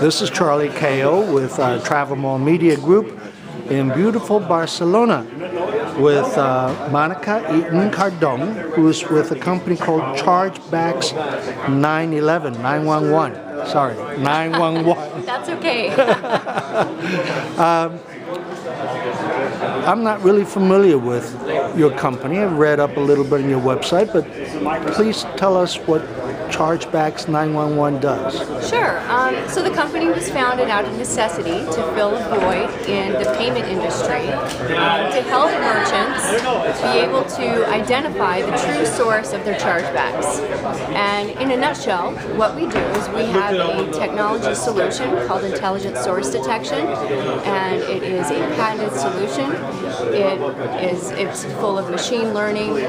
This is Charlie Ko with TravelMole Media Group in beautiful Barcelona with Monica Eaton-Cardone, who is with a company called Chargebacks911. Sorry, 911. That's okay. I'm not really familiar with your company. I've read up a little bit on your website, but please tell us what Chargebacks911 does. Sure. So the company was founded out of necessity to fill a void in the payment industry to help merchants be able to identify the true source of their chargebacks. And in a nutshell, what we do is we have a technology solution called Intelligent Source Detection, and it is a patented solution. It's full of machine learning. We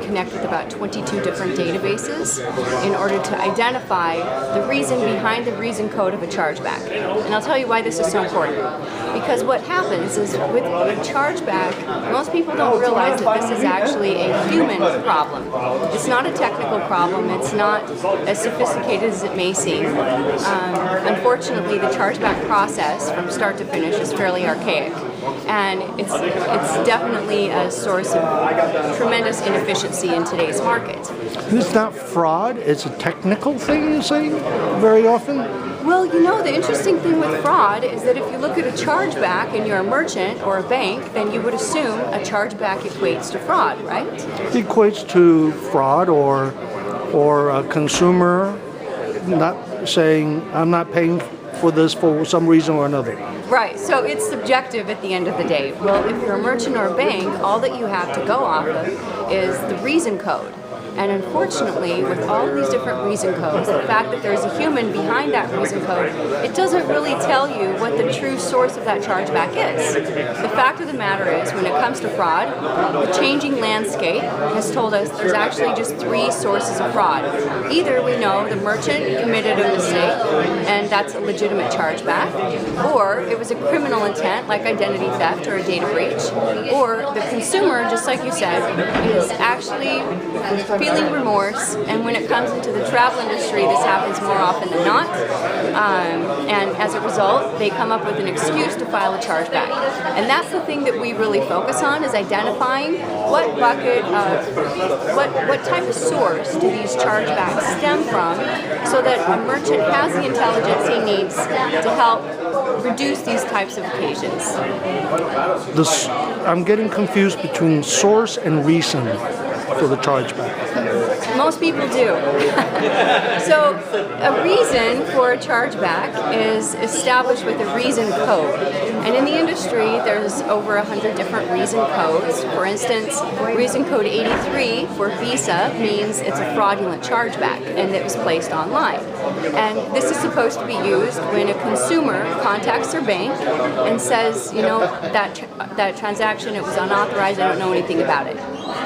connect with about 22 different databases in order to identify the reason behind the reason code of a chargeback. And I'll tell you why this is so important. Because what happens is with a chargeback, most people don't realize that this is actually a human problem. It's not a technical problem. It's not as sophisticated as it may seem. Unfortunately, the chargeback process from start to finish is fairly archaic. And it's definitely a source of tremendous inefficiency in today's market. It's not fraud, it's a technical thing, you say, very often? Well, you know, the interesting thing with fraud is that if you look at a chargeback and you're a merchant or a bank, then you would assume a chargeback equates to fraud, right? It equates to fraud or a consumer not saying, I'm not paying for this for some reason or another. Right, so it's subjective at the end of the day. Well, if you're a merchant or a bank, all that you have to go off of is the reason code. And unfortunately, with all of these different reason codes, the fact that there's a human behind that reason code, it doesn't really tell you what the true source of that chargeback is. The fact of the matter is, when it comes to fraud, the changing landscape has told us there's actually just three sources of fraud. Either we know the merchant committed a mistake, and that's a legitimate chargeback, or it was a criminal intent, like identity theft or a data breach, or the consumer, just like you said, is actually feeling remorse, and when it comes into the travel industry, this happens more often than not, and as a result, they come up with an excuse to file a chargeback. And that's the thing that we really focus on, is identifying what bucket of, what type of source do these chargebacks stem from, so that a merchant has the intelligence he needs to help reduce these types of occasions. I'm getting confused between source and reason for the chargeback. Most people do. So a reason for a chargeback is established with a reason code. And in the industry, there's over 100 different reason codes. For instance, reason code 83 for Visa means it's a fraudulent chargeback and it was placed online. And this is supposed to be used when a consumer contacts their bank and says, you know, that transaction, it was unauthorized, I don't know anything about it.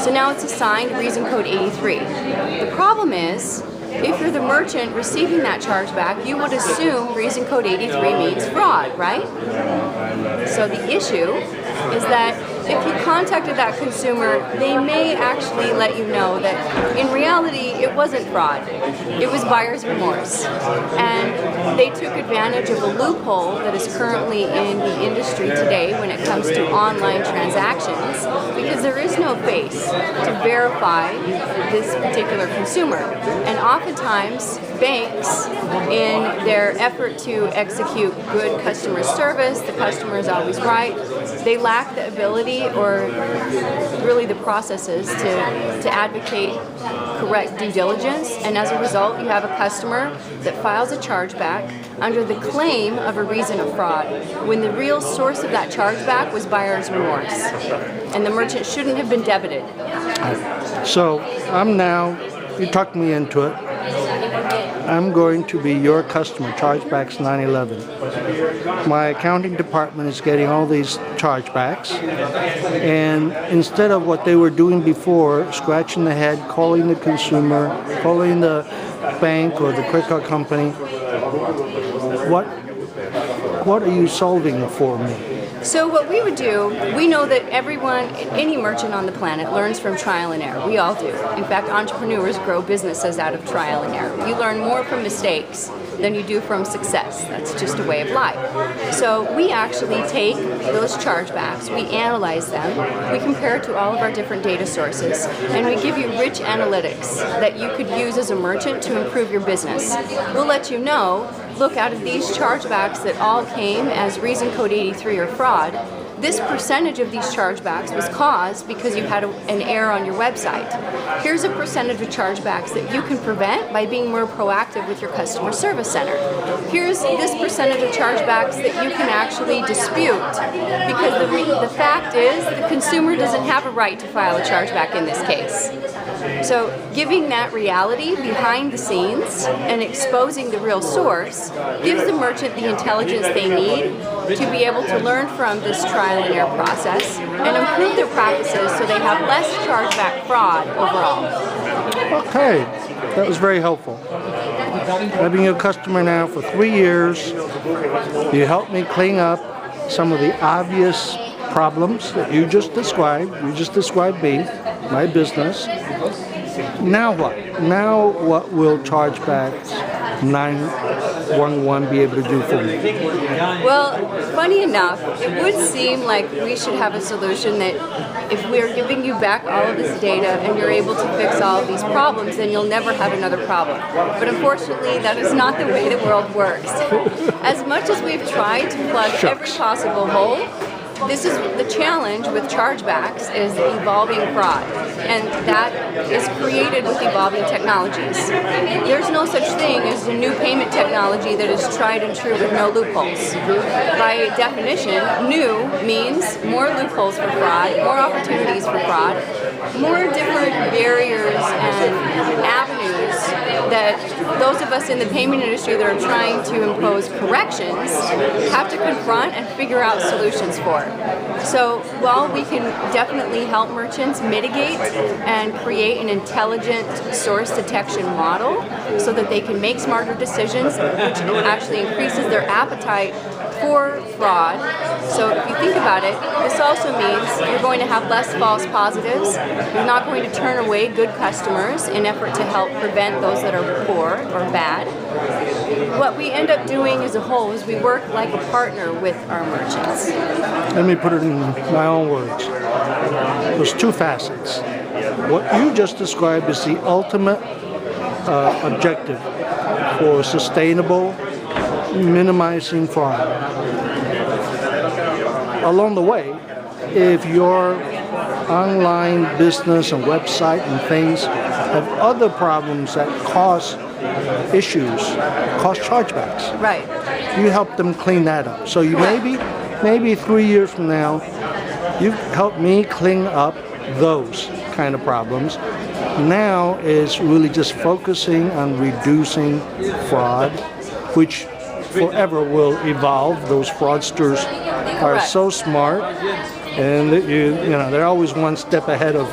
So now it's assigned reason code 83. The problem is, if you're the merchant receiving that chargeback, you would assume reason code 83 means fraud, right? So the issue is that if you contacted that consumer, they may actually let you know that in reality it wasn't fraud. It was buyer's remorse. And they took advantage of a loophole that is currently in the industry today when it comes to online transactions, because there is no face to verify this particular consumer. And oftentimes, banks, in their effort to execute good customer service, the customer is always right, they lack the ability or really the processes to advocate correct due diligence, and as a result you have a customer that files a chargeback under the claim of a reason of fraud, when the real source of that chargeback was buyer's remorse, and the merchant shouldn't have been debited. So you talked me into it. I'm going to be your customer, Chargebacks911. My accounting department is getting all these chargebacks, and instead of what they were doing before, scratching the head, calling the consumer, calling the bank or the credit card company, what are you solving for me? So what we would do, we know that everyone, any merchant on the planet learns from trial and error. We all do. In fact, entrepreneurs grow businesses out of trial and error. You learn more from mistakes than you do from success. That's just a way of life. So we actually take those chargebacks, we analyze them, we compare it to all of our different data sources, and we give you rich analytics that you could use as a merchant to improve your business. We'll let you know, look, out of these chargebacks that all came as reason code 83 or fraud, this percentage of these chargebacks was caused because you had an error on your website. Here's a percentage of chargebacks that you can prevent by being more proactive with your customer service center. Here's this percentage of chargebacks that you can actually dispute, because the fact is the consumer doesn't have a right to file a chargeback in this case. So giving that reality behind the scenes and exposing the real source gives the merchant the intelligence they need to be able to learn from this trial and error process and improve their practices so they have less chargeback fraud overall. Okay, that was very helpful. I've been your customer now for 3 years. You helped me clean up some of the obvious problems that you just described. You just described me, my business. Now what? Now what will Chargebacks 911 be able to do for me? Well, funny enough, it would seem like we should have a solution that if we're giving you back all of this data and you're able to fix all of these problems, then you'll never have another problem. But unfortunately, that is not the way the world works. As much as we've tried to plug every possible hole, this is the challenge with chargebacks, is evolving fraud, and that is created with evolving technologies. There's no such thing as a new payment technology that is tried and true with no loopholes. By definition, new means more loopholes for fraud, more opportunities for fraud, more different barriers and avenues that those of us in the payment industry that are trying to impose corrections have to confront and figure out solutions for. So while we can definitely help merchants mitigate and create an intelligent source detection model so that they can make smarter decisions, which actually increases their appetite for fraud. So if you think about it, this also means you're going to have less false positives. You're not going to turn away good customers in effort to help prevent those that are poor or bad. What we end up doing as a whole is we work like a partner with our merchants. Let me put it in my own words. There's two facets. What you just described is the ultimate objective for sustainable minimizing fraud. Along the way, if your online business and website and things have other problems that cause issues, cause chargebacks, right, you help them clean that up. So you maybe 3 years from now, you've helped me clean up those kind of problems. Now is really just focusing on reducing fraud, which forever will evolve. Those fraudsters are so smart, and they're always one step ahead of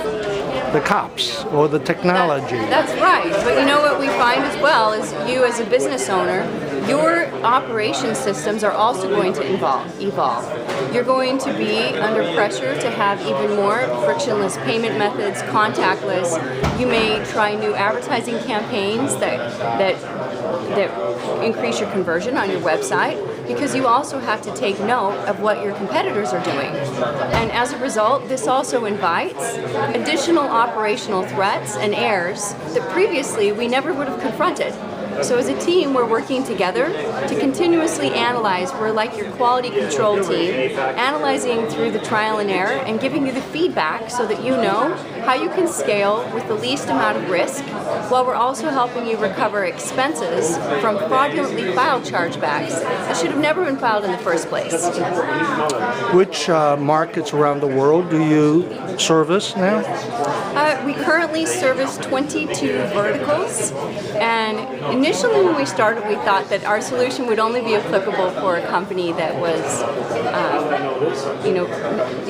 the cops or the technology. That's right. But you know what we find as well is you as a business owner, your operation systems are also going to evolve. You're going to be under pressure to have even more frictionless payment methods, contactless. You may try new advertising campaigns that increase your conversion on your website, because you also have to take note of what your competitors are doing. And as a result, this also invites additional operational threats and errors that previously we never would have confronted. So as a team, we're working together to continuously analyze. We're like your quality control team, analyzing through the trial and error and giving you the feedback so that you know how you can scale with the least amount of risk, while we're also helping you recover expenses from fraudulently filed chargebacks that should have never been filed in the first place. Which markets around the world do you service now? We currently service 22 verticals, and initially when we started, we thought that our solution would only be applicable for a company that was,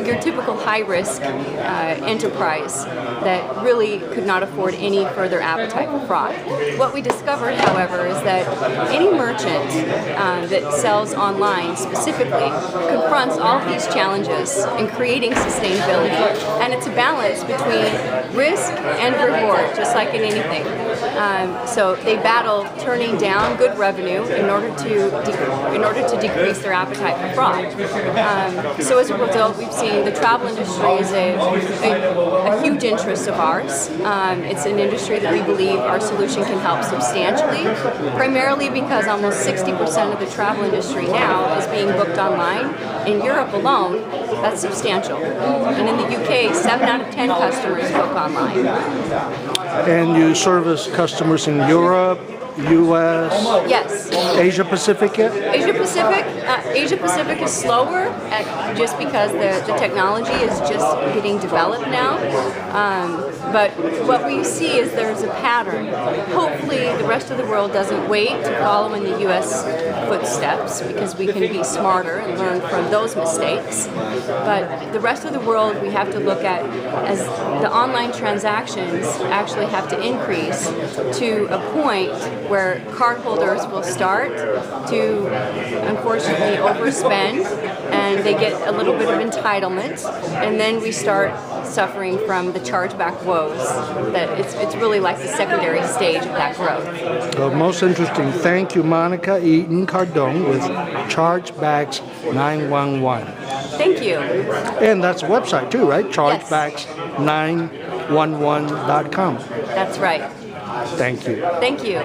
your typical high-risk enterprise that really could not afford any further appetite for fraud. What we discovered, however, is that any merchant that sells online specifically confronts all of these challenges in creating sustainability, and it's a balance between risk and reward, just like in anything. So they battle turning down good revenue in order to decrease their appetite for fraud. So as a result, we've seen the travel industry is a huge interest of ours. It's an industry that we believe our solution can help substantially, primarily because almost 60% of the travel industry now is being booked online. In Europe alone, that's substantial. And in the UK, 7 out of 10 customers book online. And you service customers in Europe, U.S., Yes. Asia Pacific yet? Asia Pacific is slower just because the technology is just getting developed now. But what we see is there's a pattern. Hopefully the rest of the world doesn't wait to follow in the U.S. footsteps because we can be smarter and learn from those mistakes. But the rest of the world we have to look at as the online transactions actually have to increase to a point where cardholders will start to unfortunately overspend and they get a little bit of entitlement, and then we start suffering from the chargeback woes. That it's really like the secondary stage of that growth. Well, most interesting. Thank you, Monica Eaton-Cardone with Chargebacks911. Thank you. And that's a website too, right? Chargebacks911.com. That's right. Thank you. Thank you.